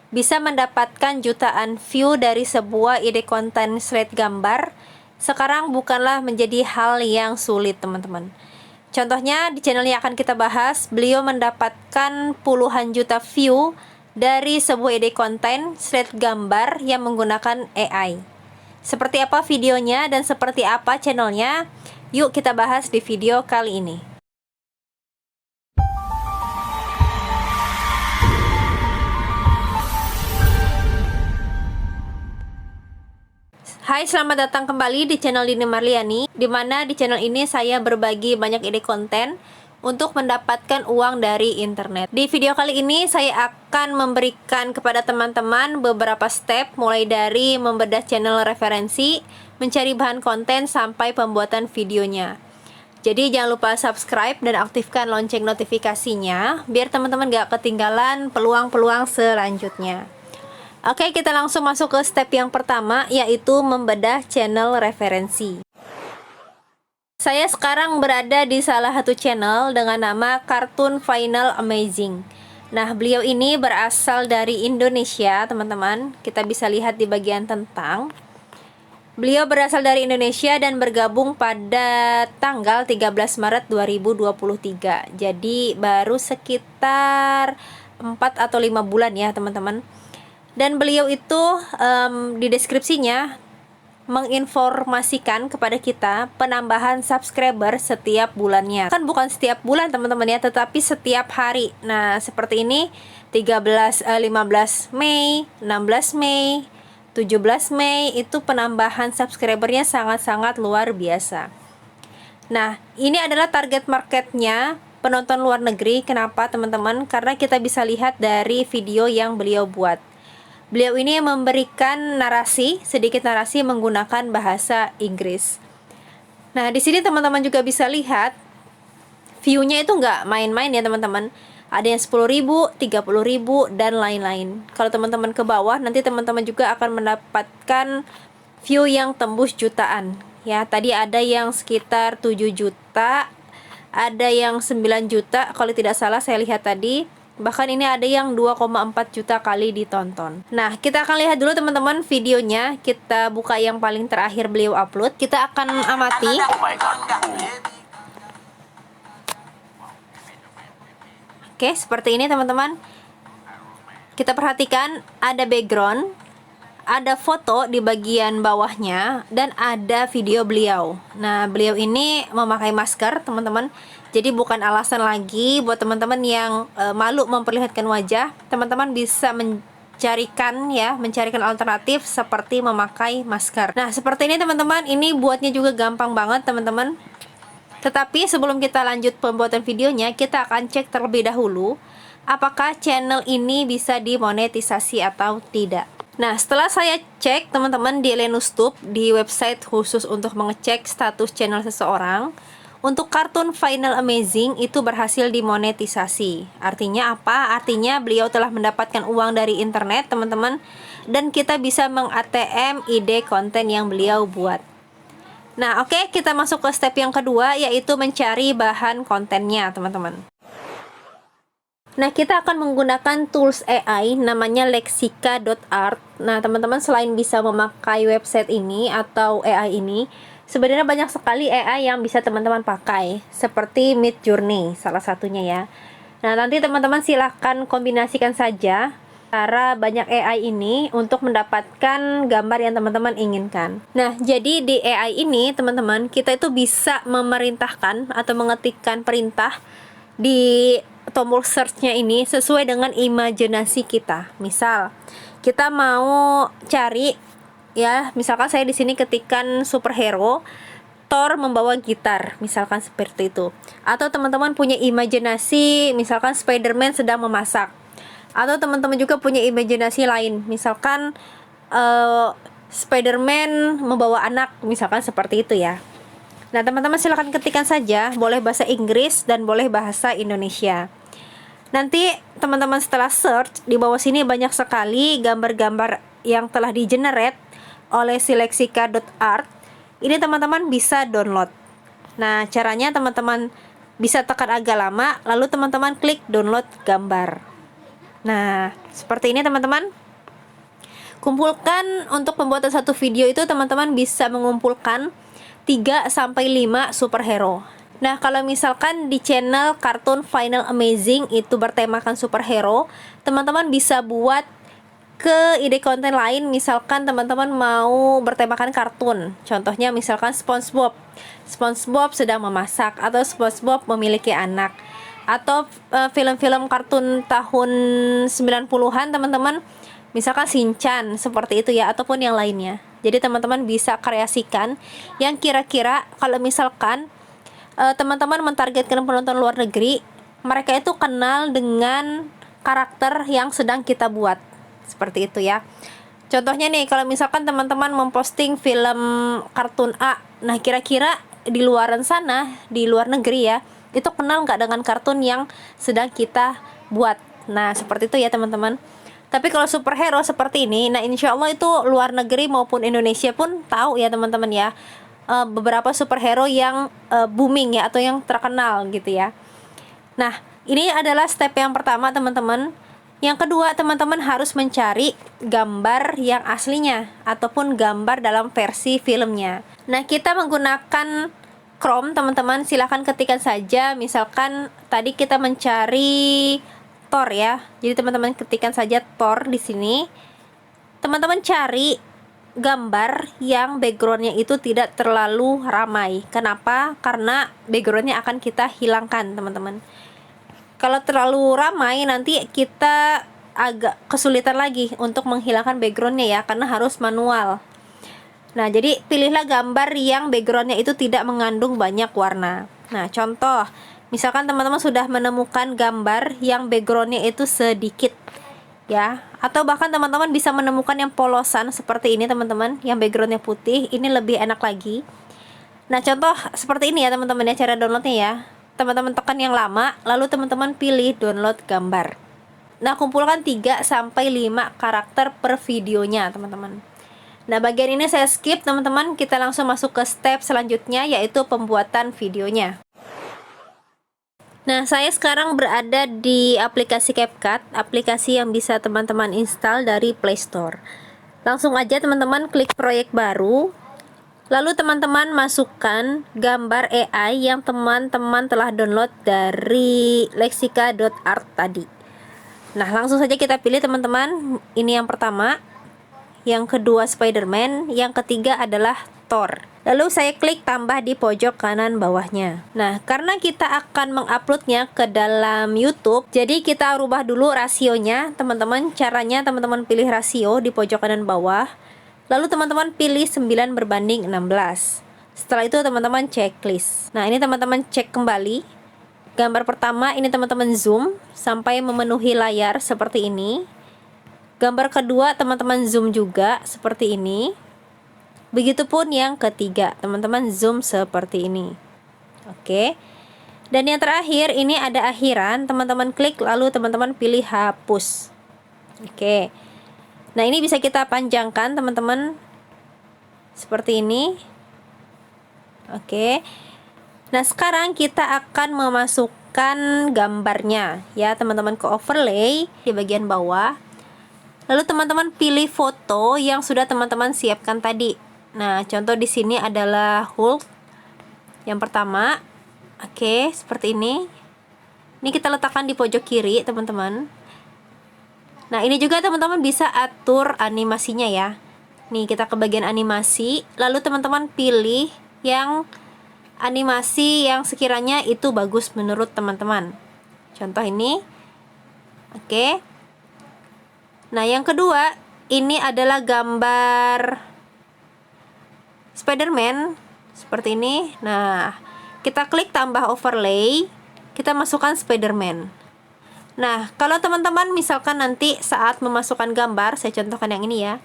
bisa mendapatkan jutaan view dari sebuah ide konten slide gambar sekarang bukanlah menjadi hal yang sulit, teman-teman. Contohnya di channel yang akan kita bahas, beliau mendapatkan puluhan juta view dari sebuah ide konten slide gambar yang menggunakan AI. Seperti apa videonya dan seperti apa channelnya? Yuk kita bahas di video kali ini. Hai, selamat datang kembali di channel Dini Marliani, dimana di channel ini saya berbagi banyak ide konten untuk mendapatkan uang dari internet. Di video kali ini saya akan memberikan kepada teman-teman beberapa step, mulai dari membedah channel referensi, mencari bahan konten, sampai pembuatan videonya. Jadi jangan lupa subscribe dan aktifkan lonceng notifikasinya, biar teman-teman gak ketinggalan peluang-peluang selanjutnya. Oke, kita langsung masuk ke step yang pertama, yaitu membedah channel referensi. Saya sekarang berada di salah satu channel dengan nama Cartoon Final Amazing. Nah, beliau ini berasal dari Indonesia, teman-teman. Kita bisa lihat di bagian tentang. Beliau berasal dari Indonesia dan bergabung pada tanggal 13 Maret 2023. Jadi baru sekitar 4 atau 5 bulan ya, teman-teman. Dan beliau itu di deskripsinya menginformasikan kepada kita penambahan subscriber setiap bulannya. Kan bukan setiap bulan, teman-teman ya, tetapi setiap hari. Nah, seperti ini 15 Mei, 16 Mei, 17 Mei itu penambahan subscribernya sangat-sangat luar biasa. Nah, ini adalah target marketnya penonton luar negeri. Kenapa, teman-teman? Karena kita bisa lihat dari video yang beliau buat. Beliau ini memberikan sedikit narasi menggunakan bahasa Inggris. Nah, di sini teman-teman juga bisa lihat view-nya itu nggak main-main ya, teman-teman. Ada yang 10.000, 30.000, dan lain-lain. Kalau teman-teman ke bawah, nanti teman-teman juga akan mendapatkan view yang tembus jutaan. Ya, tadi ada yang sekitar 7 juta, ada yang 9 juta, kalau tidak salah saya lihat tadi. Bahkan ini ada yang 2,4 juta kali ditonton. Nah, kita akan lihat dulu teman-teman videonya. Kita buka yang paling terakhir beliau upload. Kita akan amati. Oke, seperti ini teman-teman. Kita perhatikan ada background, ada foto di bagian bawahnya, dan ada video beliau. Nah, beliau ini memakai masker, teman-teman. Jadi bukan alasan lagi buat teman-teman yang malu memperlihatkan wajah. Teman-teman bisa mencarikan alternatif seperti memakai masker. Nah, seperti ini teman-teman. Ini buatnya juga gampang banget, teman-teman. Tetapi sebelum kita lanjut pembuatan videonya, kita akan cek terlebih dahulu apakah channel ini bisa dimonetisasi atau tidak. Nah, setelah saya cek teman-teman di Lenustube, di website khusus untuk mengecek status channel seseorang, untuk Cartoon Final Amazing itu berhasil dimonetisasi. Artinya apa? Artinya beliau telah mendapatkan uang dari internet, teman-teman, dan kita bisa meng-ATM ide konten yang beliau buat. Nah, oke, kita masuk ke step yang kedua, yaitu mencari bahan kontennya, teman-teman. Nah, kita akan menggunakan tools AI namanya Lexika.art. Nah, teman-teman, selain bisa memakai website ini atau AI ini, sebenarnya banyak sekali AI yang bisa teman-teman pakai, seperti Midjourney salah satunya ya. Nah, nanti teman-teman silahkan kombinasikan saja cara banyak AI ini untuk mendapatkan gambar yang teman-teman inginkan. Nah, jadi di AI ini teman-teman, kita itu bisa memerintahkan atau mengetikkan perintah di tombol search-nya ini sesuai dengan imajinasi kita. Misal, kita mau cari ya, misalkan saya di sini ketikkan superhero Thor membawa gitar, misalkan seperti itu. Atau teman-teman punya imajinasi, misalkan Spider-Man sedang memasak. Atau teman-teman juga punya imajinasi lain, misalkan Spider-Man membawa anak, misalkan seperti itu ya. Nah, teman-teman silahkan ketikkan saja, boleh bahasa Inggris dan boleh bahasa Indonesia. Nanti teman-teman setelah search, di bawah sini banyak sekali gambar-gambar yang telah di-generate oleh Lexika.art. Ini teman-teman bisa download. Nah, caranya teman-teman bisa tekan agak lama, lalu teman-teman klik download gambar. Nah, seperti ini teman-teman. Kumpulkan untuk pembuatan satu video itu teman-teman bisa mengumpulkan 3 sampai 5 superhero. Nah, kalau misalkan di channel Kartun Final Amazing itu bertemakan superhero, teman-teman bisa buat ke ide konten lain. Misalkan teman-teman mau bertemakan kartun, contohnya misalkan SpongeBob sedang memasak, atau SpongeBob memiliki anak, atau film-film kartun tahun 90-an teman-teman, misalkan Shinchan seperti itu ya, ataupun yang lainnya. Jadi teman-teman bisa kreasikan yang kira-kira kalau misalkan teman-teman mentargetkan penonton luar negeri, mereka itu kenal dengan karakter yang sedang kita buat. Seperti itu ya. Contohnya nih, kalau misalkan teman-teman memposting film kartun A, nah kira-kira di luaran sana, di luar negeri ya, itu kenal nggak dengan kartun yang sedang kita buat. Nah seperti itu ya teman-teman. Tapi kalau superhero seperti ini, nah insya Allah itu luar negeri maupun Indonesia pun tahu ya teman-teman ya, beberapa superhero yang booming ya, atau yang terkenal gitu ya. Nah ini adalah step yang pertama teman-teman. Yang kedua, teman-teman harus mencari gambar yang aslinya ataupun gambar dalam versi filmnya. Nah, kita menggunakan Chrome, teman-teman. Silahkan ketikkan saja. Misalkan tadi kita mencari Thor ya. Jadi teman-teman ketikkan saja Thor di sini. Teman-teman cari gambar yang backgroundnya itu tidak terlalu ramai. Kenapa? Karena backgroundnya akan kita hilangkan, teman-teman. Kalau terlalu ramai nanti kita agak kesulitan lagi untuk menghilangkan backgroundnya ya, karena harus manual. Nah jadi pilihlah gambar yang backgroundnya itu tidak mengandung banyak warna. Nah contoh, misalkan teman-teman sudah menemukan gambar yang backgroundnya itu sedikit ya, atau bahkan teman-teman bisa menemukan yang polosan seperti ini teman-teman, yang backgroundnya putih, ini lebih enak lagi. Nah contoh seperti ini ya teman-teman ya, cara downloadnya ya. Teman-teman tekan yang lama, lalu teman-teman pilih download gambar. Nah, kumpulkan 3 sampai 5 karakter per videonya, teman-teman. Nah, bagian ini saya skip, teman-teman. Kita langsung masuk ke step selanjutnya, yaitu pembuatan videonya. Nah, saya sekarang berada di aplikasi CapCut, aplikasi yang bisa teman-teman install dari Play Store. Langsung aja teman-teman klik proyek baru. Lalu teman-teman masukkan gambar AI yang teman-teman telah download dari lexika.art tadi. Nah langsung saja kita pilih teman-teman. Ini yang pertama, yang kedua Spider-Man, yang ketiga adalah Thor. Lalu saya klik tambah di pojok kanan bawahnya. Nah karena kita akan menguploadnya ke dalam YouTube, jadi kita rubah dulu rasionya teman-teman. Caranya teman-teman pilih rasio di pojok kanan bawah, lalu teman-teman pilih 9:16. Setelah itu teman-teman checklist. Nah ini teman-teman cek kembali. Gambar pertama ini teman-teman zoom sampai memenuhi layar seperti ini. Gambar kedua teman-teman zoom juga seperti ini. Begitupun yang ketiga, teman-teman zoom seperti ini. Oke. Dan yang terakhir ini ada akhiran, teman-teman klik lalu teman-teman pilih hapus. Oke. Nah ini bisa kita panjangkan teman-teman seperti ini. Oke. Nah sekarang kita akan memasukkan gambarnya ya teman-teman ke overlay di bagian bawah. Lalu teman-teman pilih foto yang sudah teman-teman siapkan tadi. Nah contoh di sini adalah Hulk yang pertama. Oke, seperti ini. Ini kita letakkan di pojok kiri teman-teman. Nah ini juga teman-teman bisa atur animasinya ya. Nih kita ke bagian animasi, lalu teman-teman pilih yang animasi yang sekiranya itu bagus menurut teman-teman. Contoh ini. Oke. Nah yang kedua, ini adalah gambar Spider-Man seperti ini. Nah kita klik tambah overlay, kita masukkan Spider-Man. Nah, kalau teman-teman misalkan nanti saat memasukkan gambar, saya contohkan yang ini ya,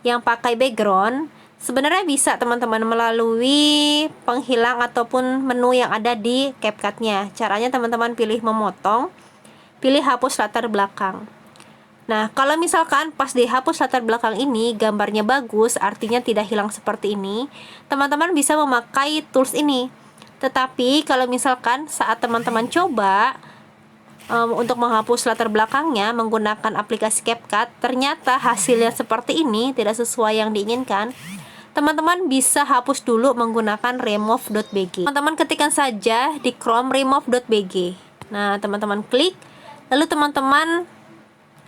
yang pakai background, sebenarnya bisa teman-teman melalui penghilang ataupun menu yang ada di CapCut-nya. Caranya teman-teman pilih memotong, pilih hapus latar belakang. Nah, kalau misalkan pas dihapus latar belakang ini gambarnya bagus, artinya tidak hilang seperti ini, teman-teman bisa memakai tools ini. Tetapi kalau misalkan saat teman-teman coba untuk menghapus latar belakangnya menggunakan aplikasi CapCut, ternyata hasilnya seperti ini, tidak sesuai yang diinginkan, teman-teman bisa hapus dulu menggunakan remove.bg. Teman-teman ketikkan saja di Chrome remove.bg. Nah, teman-teman klik, lalu teman-teman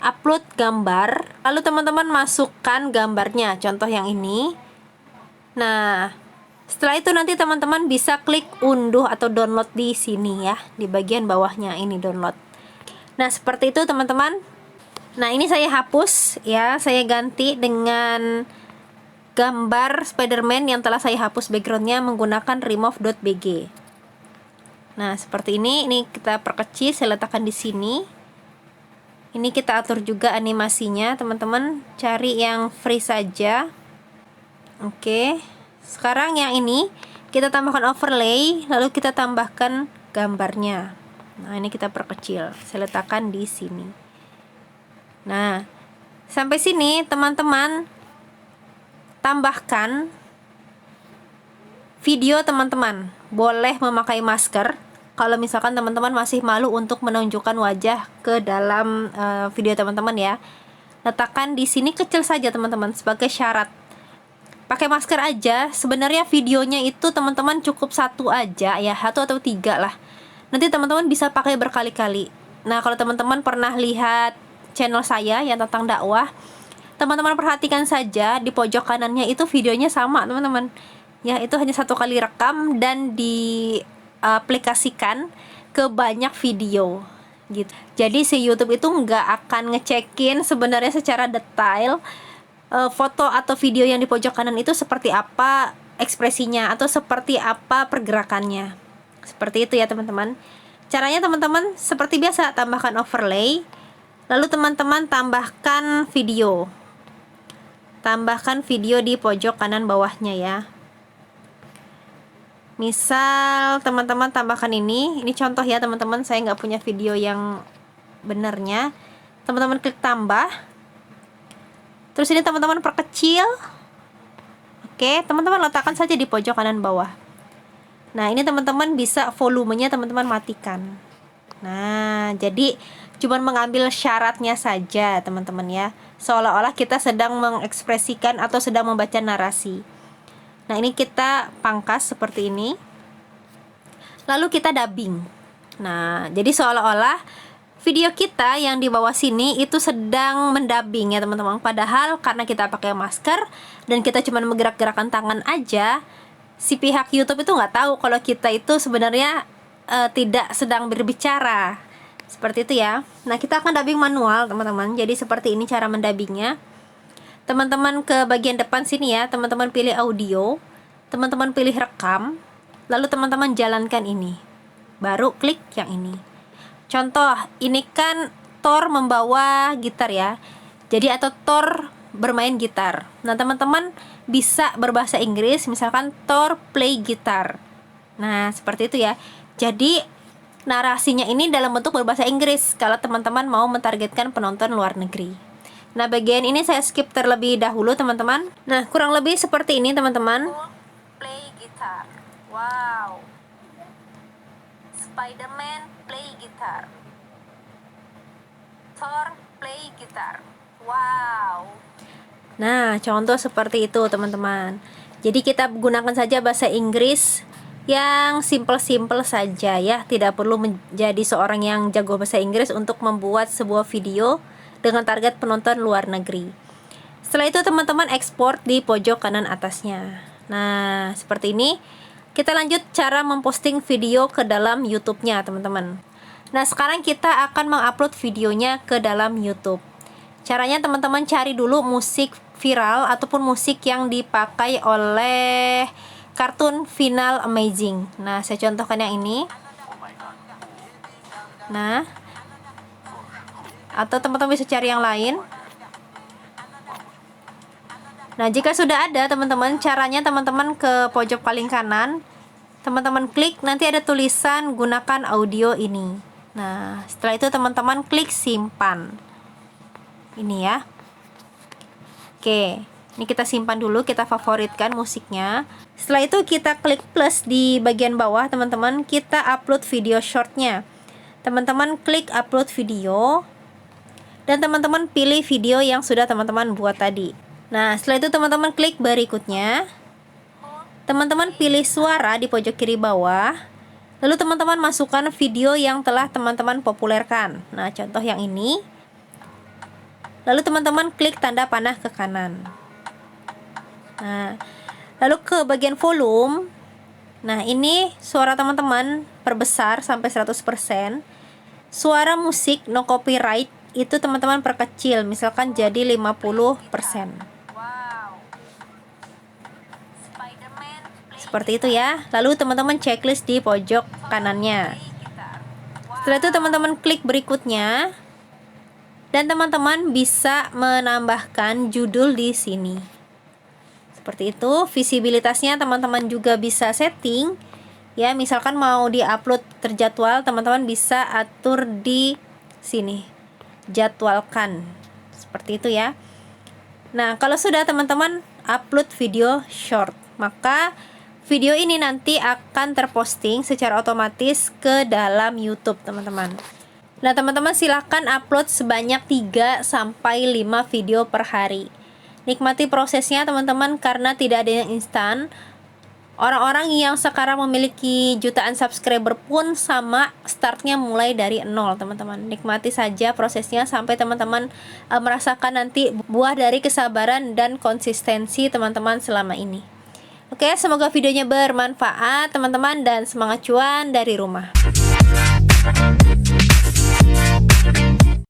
upload gambar, lalu teman-teman masukkan gambarnya, contoh yang ini. Nah, setelah itu nanti teman-teman bisa klik unduh atau download di sini ya, di bagian bawahnya ini download. Nah, seperti itu teman-teman. Nah, ini saya hapus ya, saya ganti dengan gambar Spider-Man yang telah saya hapus backgroundnya menggunakan remove.bg. Nah, seperti ini kita perkecil, saya letakkan di sini. Ini kita atur juga animasinya, teman-teman. Cari yang free saja. Oke. Sekarang yang ini kita tambahkan overlay, lalu kita tambahkan gambarnya. Nah, ini kita perkecil. Saya letakkan di sini. Nah, sampai sini teman-teman tambahkan video teman-teman. Boleh memakai masker. Kalau misalkan teman-teman masih malu untuk menunjukkan wajah ke dalam video teman-teman ya, letakkan di sini kecil saja teman-teman sebagai syarat. Pakai masker aja. Sebenarnya videonya itu teman-teman cukup satu aja ya, 1 atau 3 lah. Nanti teman-teman bisa pakai berkali-kali. Nah, kalau teman-teman pernah lihat channel saya yang tentang dakwah, teman-teman perhatikan saja di pojok kanannya itu videonya sama teman-teman. Ya, itu hanya 1 kali rekam dan diaplikasikan ke banyak video gitu. Jadi si YouTube itu nggak akan ngecekin sebenarnya secara detail foto atau video yang di pojok kanan itu seperti apa ekspresinya atau seperti apa pergerakannya. Seperti itu ya teman-teman. Caranya teman-teman seperti biasa, tambahkan overlay, lalu teman-teman tambahkan video. Tambahkan video di pojok kanan bawahnya ya. Misal teman-teman tambahkan ini contoh ya teman-teman, saya nggak punya video yang benarnya. Teman-teman klik tambah, terus ini teman-teman perkecil. Oke, teman-teman letakkan saja di pojok kanan bawah. Nah, ini teman-teman bisa volumenya teman-teman matikan. Nah, jadi cuman mengambil syaratnya saja teman-teman ya, seolah-olah kita sedang mengekspresikan atau sedang membaca narasi. Nah, ini kita pangkas seperti ini, lalu kita dubbing. Nah, jadi seolah-olah video kita yang di bawah sini itu sedang mendubbing ya teman-teman. Padahal karena kita pakai masker dan kita cuma menggerak-gerakkan tangan aja, si pihak YouTube itu nggak tahu kalau kita itu sebenarnya tidak sedang berbicara. Seperti itu ya. Nah, kita akan dubbing manual teman-teman. Jadi seperti ini cara mendubbingnya. Teman-teman ke bagian depan sini ya, teman-teman pilih audio, teman-teman pilih rekam, lalu teman-teman jalankan ini, baru klik yang ini. Contoh, ini kan Thor membawa gitar ya, jadi atau Thor bermain gitar. Nah, teman-teman bisa berbahasa Inggris, misalkan Thor play gitar. Nah, seperti itu ya. Jadi narasinya ini dalam bentuk berbahasa Inggris kalau teman-teman mau mentargetkan penonton luar negeri. Nah, bagian ini saya skip terlebih dahulu teman-teman. Nah, kurang lebih seperti ini teman-teman. Play gitar. Wow. Spider-Man play gitar. Thor play gitar. Wow. Nah, contoh seperti itu teman-teman. Jadi kita gunakan saja bahasa Inggris yang simple-simple saja ya. Tidak perlu menjadi seorang yang jago bahasa Inggris untuk membuat sebuah video dengan target penonton luar negeri. Setelah itu teman-teman ekspor di pojok kanan atasnya. Nah, seperti ini. Kita lanjut cara memposting video ke dalam YouTube-nya teman-teman. Nah, sekarang kita akan mengupload videonya ke dalam YouTube. Caranya teman-teman cari dulu musik viral ataupun musik yang dipakai oleh kartun Final Amazing. Nah, saya contohkan yang ini. Nah, atau teman-teman bisa cari yang lain. Nah, jika sudah ada teman-teman, caranya teman-teman ke pojok paling kanan, teman-teman klik, nanti ada tulisan gunakan audio ini. Nah, setelah itu teman-teman klik simpan. Ini ya. Oke, ini kita simpan dulu, kita favoritkan musiknya. Setelah itu kita klik plus di bagian bawah teman-teman, kita upload video shortnya. teman-teman klik upload video, dan teman-teman pilih video yang sudah teman-teman buat tadi. Nah, setelah itu teman-teman klik berikutnya. Teman-teman pilih suara di pojok kiri bawah. Lalu teman-teman masukkan video yang telah teman-teman populerkan. Nah, contoh yang ini. Lalu teman-teman klik tanda panah ke kanan. Nah, lalu ke bagian volume. Nah, ini suara teman-teman perbesar sampai 100%. Suara musik no copyright itu teman-teman perkecil, misalkan jadi 50%. Seperti itu ya. Lalu teman-teman checklist di pojok kanannya. Setelah itu teman-teman klik berikutnya. Dan teman-teman bisa menambahkan judul di sini. Seperti itu. Visibilitasnya teman-teman juga bisa setting. Ya, misalkan mau di-upload terjadwal, teman-teman bisa atur di sini. Jadwalkan. Seperti itu ya. Nah, kalau sudah teman-teman upload video short, maka video ini nanti akan terposting secara otomatis ke dalam YouTube, teman-teman. Nah, teman-teman silakan upload sebanyak 3 sampai 5 video per hari. Nikmati prosesnya, teman-teman, karena tidak ada yang instan. Orang-orang yang sekarang memiliki jutaan subscriber pun sama, startnya mulai dari 0, teman-teman. Nikmati saja prosesnya sampai teman-teman merasakan nanti buah dari kesabaran dan konsistensi teman-teman selama ini. Oke, semoga videonya bermanfaat, teman-teman, dan semangat cuan dari rumah.